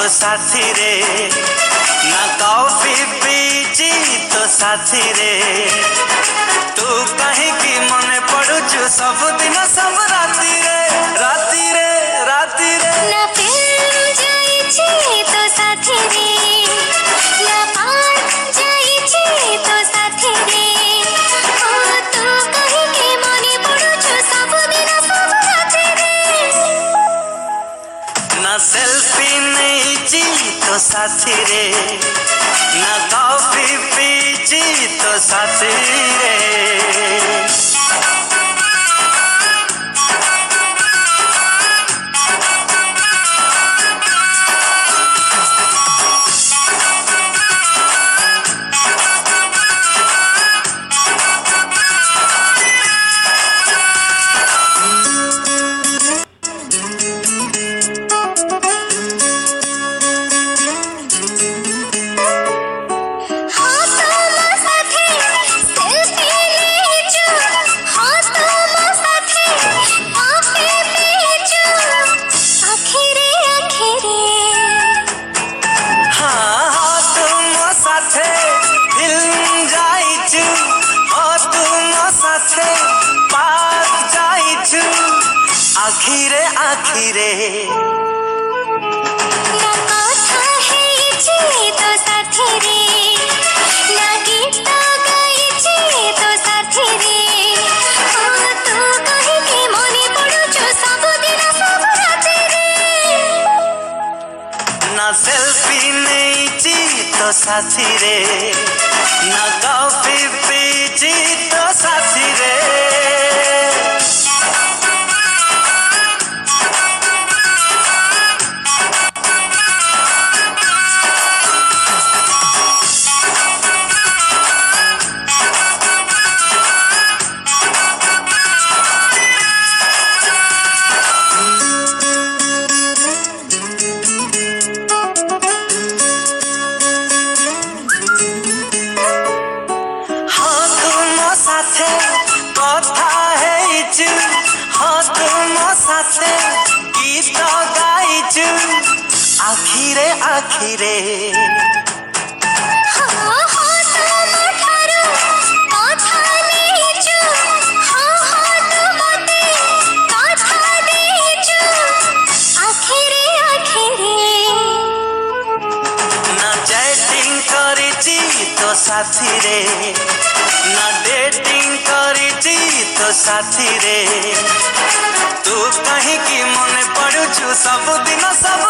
साथी रे ना कॉफी पीची तो साथी रे तू कहीं की मने पड़ुचु सब दिन सब राती रे राती रे राती रे ना फिल्म जाइछी तो साथी रे ना पार्क जाइछी तो साथी रे ओ तू कहीं की मने पड़ुचु सब दिन सब राती रे ना सेल्फी नेची तो साथी रे ना कॉफी पीची तो साथी रे आखिरे आखिरे ना कथा हेछि तो साथी रे ना गीत गाइछि तो साथी रे ओ तू कहीं की मने पड़ुचु सब दिन सब राती रे ना सेल्फी नेची तो साथी रे ना कॉफी पीची तो साथी रे कथा हेचु हाँ तुम साथे गीत गाइचु आखिरे आखिरे तो साथी रे ना डेटिंग करिची तो साथी रे तू कहीं की मने पड़ुचु सब दिन सब